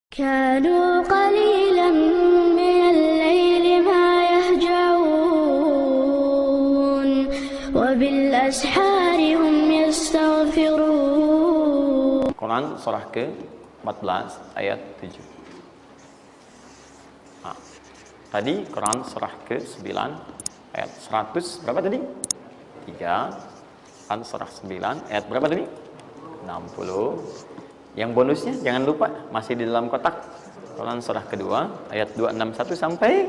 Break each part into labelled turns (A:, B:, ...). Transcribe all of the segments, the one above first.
A: كانوا قليلا من الليل ما يهجعون وبالأسحار هم يستغفرون.
B: Quran surah ke-14 ayat 7. Tadi Quran surah ke-9 ayat 100 berapa tadi? 3. Quran surah 9 ayat berapa tadi? 60. Yang bonusnya jangan lupa masih di dalam kotak. Quran surah kedua ayat 261 sampai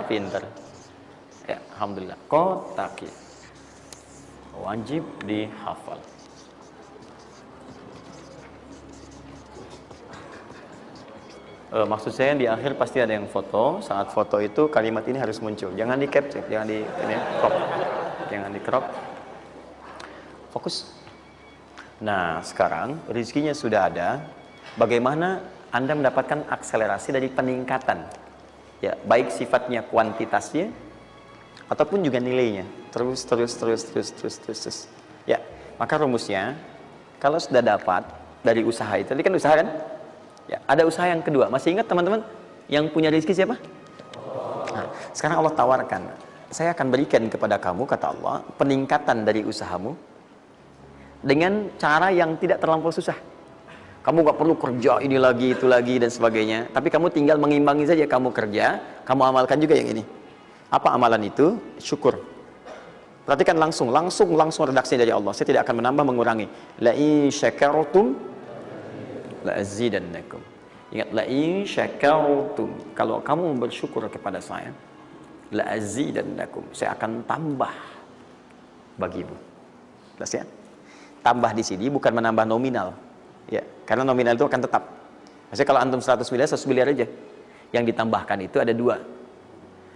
B: pinter. Ya, alhamdulillah. Kotak wajib dihafal. Maksud saya di akhir pasti ada yang foto. Saat foto itu kalimat ini harus muncul. Jangan di capture, jangan di crop. Jangan di crop. Fokus. Nah, sekarang rezekinya sudah ada. Bagaimana Anda mendapatkan akselerasi dari peningkatan? Ya, baik sifatnya kuantitasnya ataupun juga nilainya. Terus. Ya, maka rumusnya kalau sudah dapat dari usaha itu, tadi kan usaha kan? Ya, ada usaha yang kedua. Masih ingat teman-teman yang punya rezeki siapa? Nah, sekarang Allah tawarkan, saya akan berikan kepada kamu, kata Allah, peningkatan dari usahamu dengan cara yang tidak terlampau susah. Kamu gak perlu kerja ini lagi, itu lagi, dan sebagainya. Tapi kamu tinggal mengimbangi saja. Kamu kerja, kamu amalkan juga yang ini. Apa amalan itu? Syukur. Perhatikan langsung redaksinya dari Allah. Saya tidak akan menambah, mengurangi. La in syakartum la azidannakum. Ingat, la in syakartum, kalau kamu bersyukur kepada saya, la azidannakum, saya akan tambah bagimu. Jelas ya? Tambah di sini bukan menambah nominal, ya, karena nominal itu akan tetap. Maksudnya kalau antum 100 miliar aja. Yang ditambahkan itu ada dua.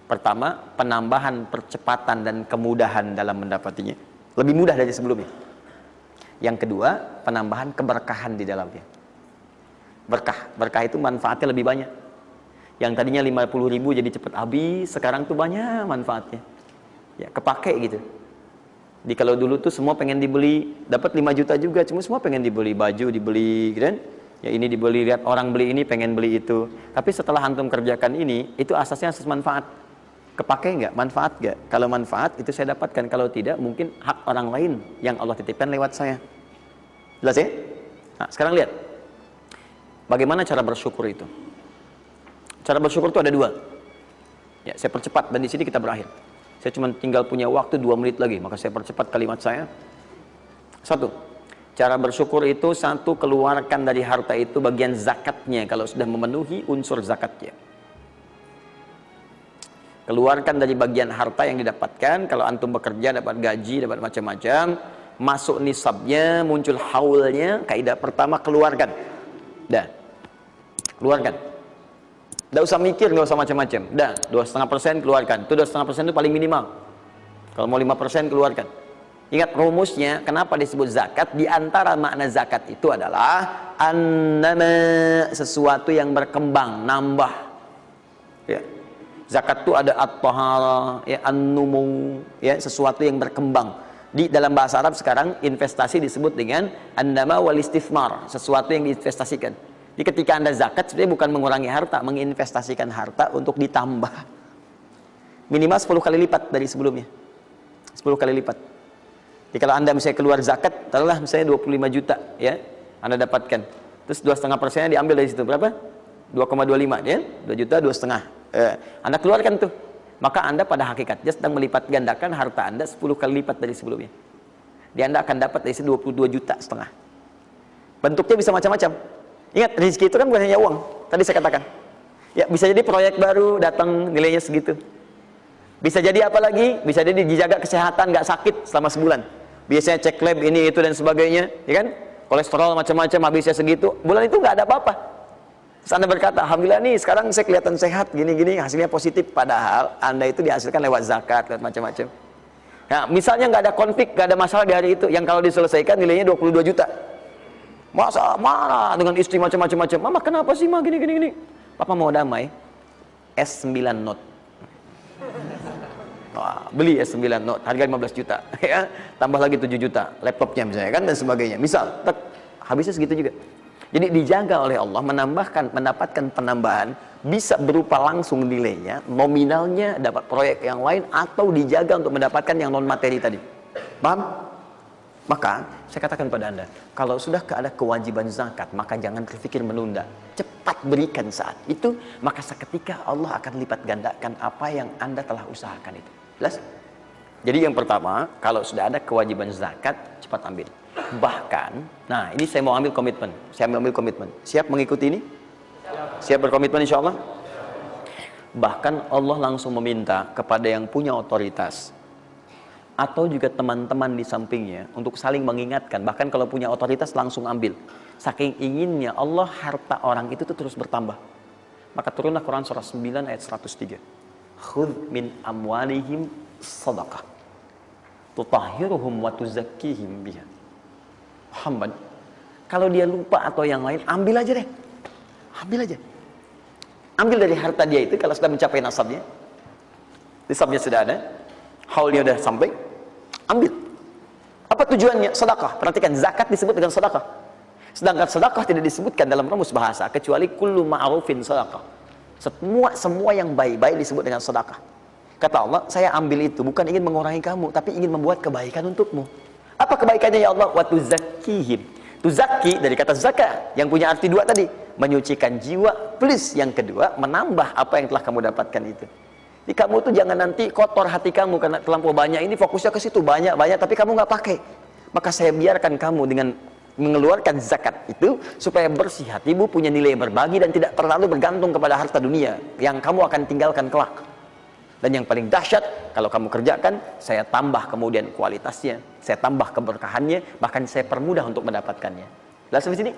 B: Pertama, penambahan percepatan dan kemudahan dalam mendapatinya, lebih mudah dari sebelumnya. Yang kedua, penambahan keberkahan di dalamnya. Berkah itu manfaatnya lebih banyak. Yang tadinya 50.000 jadi cepat habis, sekarang tuh banyak manfaatnya. Ya, kepake gitu. Jadi kalau dulu tuh semua pengen dibeli, dapat 5 juta juga, cuma semua pengen dibeli baju, dibeli gitu kan? Ya ini dibeli, lihat orang beli ini, pengen beli itu. Tapi setelah antum kerjakan ini, itu asasnya asas manfaat. Kepake nggak? Manfaat nggak? Kalau manfaat itu saya dapatkan, kalau tidak mungkin hak orang lain yang Allah titipkan lewat saya. Jelas ya? Nah, sekarang lihat. Bagaimana cara bersyukur itu? Cara bersyukur itu ada dua. Ya, saya percepat dan di sini kita berakhir. Saya cuma tinggal punya waktu 2 menit lagi, maka saya percepat kalimat saya. 1. Cara bersyukur itu 1, keluarkan dari harta itu bagian zakatnya kalau sudah memenuhi unsur zakatnya. Keluarkan dari bagian harta yang didapatkan, kalau antum bekerja dapat gaji, dapat macam-macam, masuk nisabnya, muncul haulnya, kaidah pertama keluarkan. Dah. Keluarkan. Tidak usah mikir, nggak usah macam-macam. Dah, 2,5% keluarkan. Itu 2,5% itu paling minimal. Kalau mau 5% keluarkan. Ingat rumusnya, kenapa disebut zakat? Di antara makna zakat itu adalah annama, sesuatu yang berkembang, nambah. Ya. Zakat itu ada at-tahara, ya, an-numu, ya, sesuatu yang berkembang. Di dalam bahasa Arab sekarang investasi disebut dengan annama wal istifmar, sesuatu yang diinvestasikan. Jadi ketika Anda zakat sebenarnya bukan mengurangi harta, menginvestasikan harta untuk ditambah. Minimal 10 kali lipat dari sebelumnya. 10 kali lipat. Jadi kalau Anda misalnya keluar zakat, taruhlah misalnya 25 juta, ya, Anda dapatkan. Terus 2,5% diambil dari situ, berapa? 2,25, ya? 2 juta, 2,5. Anda keluarkan tuh. Maka Anda pada hakikatnya sedang melipat gandakan harta Anda 10 kali lipat dari sebelumnya. Jadi Anda akan dapat dari situ 22,5 juta. Bentuknya bisa macam-macam. Ingat, rezeki itu kan bukan hanya uang. Tadi saya katakan. Ya, bisa jadi proyek baru datang nilainya segitu. Bisa jadi apa lagi? Bisa jadi dijaga kesehatan, nggak sakit selama sebulan. Biasanya cek lab ini itu dan sebagainya, ya kan? Kolesterol macam-macam habisnya segitu. Bulan itu nggak ada apa-apa. Terus Anda berkata, alhamdulillah nih sekarang saya kelihatan sehat, gini-gini, hasilnya positif. Padahal Anda itu dihasilkan lewat zakat, lewat macam-macam. Nah, misalnya nggak ada konflik, nggak ada masalah di hari itu, yang kalau diselesaikan nilainya 22 juta. Masa marah dengan istri macam-macam. Mama kenapa sih ma gini. Papa mau damai. S9 Note. Wah, beli S9 Note harga 15 juta ya, tambah lagi 7 juta laptopnya misalnya kan dan sebagainya. Misal habisnya segitu juga. Jadi dijaga oleh Allah, mendapatkan penambahan, bisa berupa langsung nilainya, nominalnya dapat proyek yang lain, atau dijaga untuk mendapatkan yang non materi tadi. Paham? Maka saya katakan pada Anda, kalau sudah ada kewajiban zakat, maka jangan berpikir menunda, cepat berikan saat itu, maka seketika Allah akan lipat gandakan apa yang Anda telah usahakan itu. Jelas? Jadi yang pertama, kalau sudah ada kewajiban zakat, cepat ambil. Bahkan, nah ini saya mau ambil komitmen. Saya mau ambil komitmen. Siap mengikuti ini? Siap berkomitmen insya Allah? Bahkan Allah langsung meminta kepada yang punya otoritas atau juga teman-teman di sampingnya untuk saling mengingatkan. Bahkan kalau punya otoritas langsung ambil. Saking inginnya Allah harta orang itu tuh terus bertambah. Maka turunlah Quran surah 9 ayat 103. Khudh min amwalihim sadaqah tutahhiruhum wa tuzakkihim biha. Muhammad, kalau dia lupa atau yang lain, ambil aja deh. Ambil aja. Ambil dari harta dia itu kalau sudah mencapai nasabnya. Nisabnya sudah ada, haulnya sudah sampai, ambil. Apa tujuannya? Sedekah. Perhatikan, zakat disebut dengan sedekah. Sedangkan sedekah tidak disebutkan dalam rumus bahasa kecuali kullu ma'rufin sedekah. Semua yang baik-baik disebut dengan sedekah. Kata Allah, saya ambil itu bukan ingin mengurangi kamu, tapi ingin membuat kebaikan untukmu. Apa kebaikannya ya Allah? Wa tuzakkihim. Tuzakki dari kata zakat yang punya arti dua tadi, menyucikan jiwa, plus yang kedua menambah apa yang telah kamu dapatkan itu. Jadi kamu tuh jangan nanti kotor hati kamu karena terlampau banyak ini, fokusnya ke situ banyak tapi kamu nggak pakai. Maka saya biarkan kamu dengan mengeluarkan zakat itu supaya bersih hatimu, punya nilai berbagi dan tidak terlalu bergantung kepada harta dunia yang kamu akan tinggalkan kelak. Dan yang paling dahsyat, kalau kamu kerjakan, saya tambah kemudian kualitasnya, saya tambah keberkahannya, bahkan saya permudah untuk mendapatkannya. Jelas sampai sini?